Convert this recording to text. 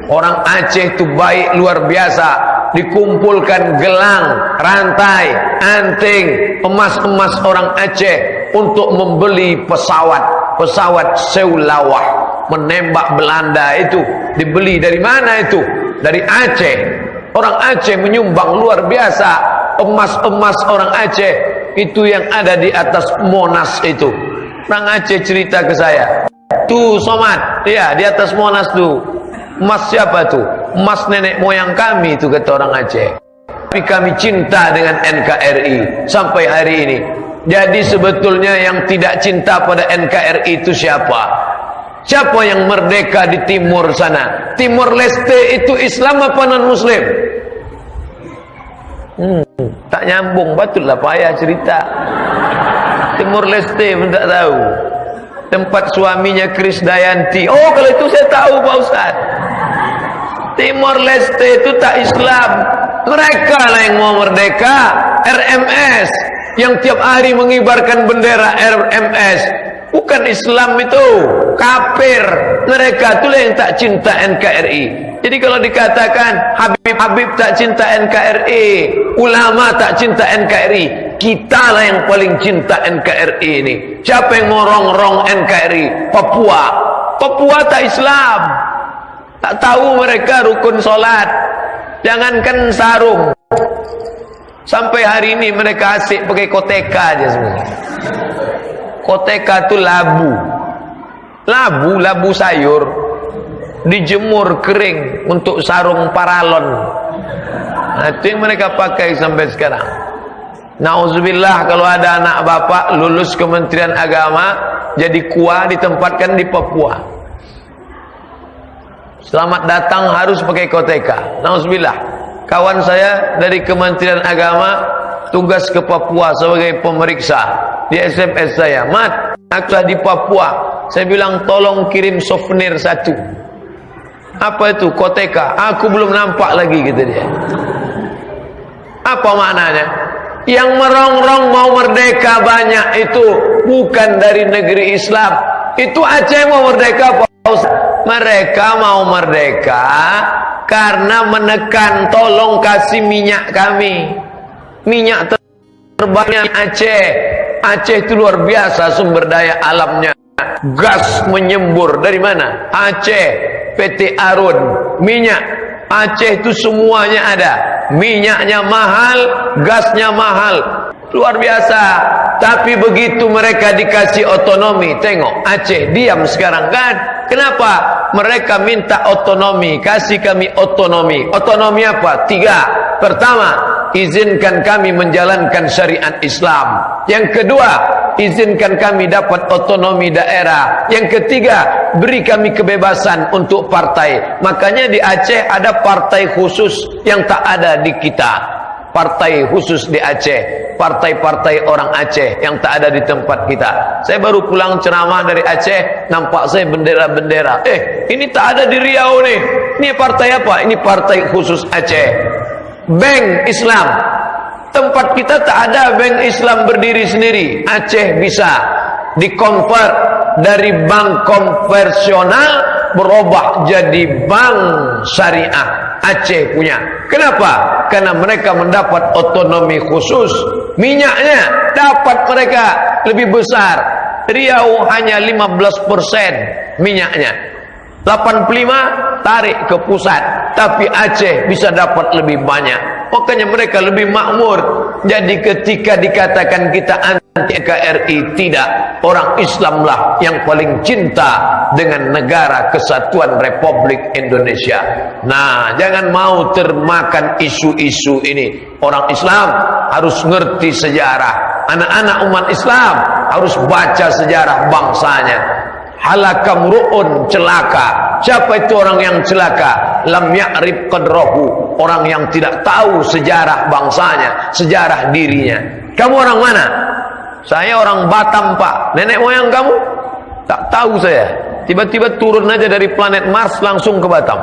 Orang Aceh itu baik luar biasa. Dikumpulkan gelang, rantai, anting, emas-emas orang Aceh untuk membeli pesawat Seulawah menembak Belanda itu. Dibeli dari mana itu? Dari Aceh. Orang Aceh menyumbang luar biasa. Emas-emas orang Aceh itu yang ada di atas Monas itu. Orang Aceh cerita ke saya, tuh Somad, ya di atas Monas tuh. Emas siapa tuh? Emas nenek moyang kami itu, kata orang Aceh. Tapi kami cinta dengan NKRI sampai hari ini. Jadi sebetulnya yang tidak cinta pada NKRI itu siapa? Siapa yang merdeka di timur sana? Timur Leste itu Islam apa non Muslim? Tak nyambung, betul lah payah cerita. Timur Leste pun tak tahu. Tempat suaminya Krisdayanti. Oh, kalau itu saya tahu Pak Ustaz. Timor Leste itu tak Islam. Mereka lah yang mau merdeka. RMS yang tiap hari mengibarkan bendera RMS, bukan Islam itu, kafir. Mereka itulah yang tak cinta NKRI. Jadi kalau dikatakan Habib tak cinta NKRI, ulama tak cinta NKRI, kita lah yang paling cinta NKRI ini. Siapa yang mau rongrong NKRI? Papua tak Islam. Tak tahu mereka rukun solat, jangankan sarung. Sampai hari ini mereka asik pakai koteka aja semua. Koteka itu labu sayur, dijemur kering untuk sarung paralon. Nah, itu yang mereka pakai sampai sekarang. Nauzubillah kalau ada anak bapak lulus Kementerian Agama jadi KUA ditempatkan di Papua. Selamat datang harus pakai koteka. Nauzubillah. Kawan saya dari Kementerian Agama tugas ke Papua sebagai pemeriksa. Di SMS saya, Mat, aku sudah di Papua. Saya bilang tolong kirim souvenir satu. Apa itu? Koteka. Aku belum nampak lagi, gitu dia. Apa maknanya? Yang merongrong mau merdeka banyak itu bukan dari negeri Islam. Itu Aceh mau merdeka, Pak Ustaz. Mereka mau merdeka karena menekan, tolong kasih minyak kami. Minyak terbanyak Aceh. Aceh itu luar biasa sumber daya alamnya. Gas menyembur dari mana? Aceh, PT Arun, minyak. Aceh itu semuanya ada. Minyaknya mahal, gasnya mahal. Luar biasa. Tapi begitu mereka dikasih otonomi, tengok Aceh diam sekarang kan? Kenapa? Mereka minta otonomi, kasih kami otonomi. Otonomi apa? 3. Pertama, izinkan kami menjalankan syariat Islam. Yang kedua, izinkan kami dapat otonomi daerah. Yang ketiga, beri kami kebebasan untuk partai. Makanya di Aceh ada partai khusus yang tak ada di kita. Partai khusus di Aceh, partai-partai orang Aceh yang tak ada di tempat kita. Saya baru pulang ceramah dari Aceh, nampak saya bendera-bendera. Ini tak ada di Riau nih. Ini partai apa? Ini partai khusus Aceh. Bank Islam. Tempat kita tak ada bank Islam berdiri sendiri. Aceh bisa dikonvert dari bank konvensional berubah jadi bank syariah. Aceh punya. Kenapa? Karena mereka mendapat otonomi khusus. Minyaknya dapat mereka lebih besar. Riau hanya 15% minyaknya. 85 tarik ke pusat. Tapi Aceh bisa dapat lebih banyak. Makanya mereka lebih makmur. Jadi ketika dikatakan kita anti KRI, tidak. Orang Islamlah yang paling cinta dengan negara kesatuan Republik Indonesia. Nah, jangan mau termakan isu-isu ini. Orang Islam harus ngerti sejarah. Anak-anak umat Islam harus baca sejarah bangsanya. Halakam ru'un, celaka. Siapa itu orang yang celaka? Lam ya'rif qadrahu, orang yang tidak tahu sejarah bangsanya, sejarah dirinya. Kamu orang mana? Saya orang Batam, Pak. Nenek moyang kamu? Tak tahu saya. Tiba-tiba turun aja dari planet Mars langsung ke Batam.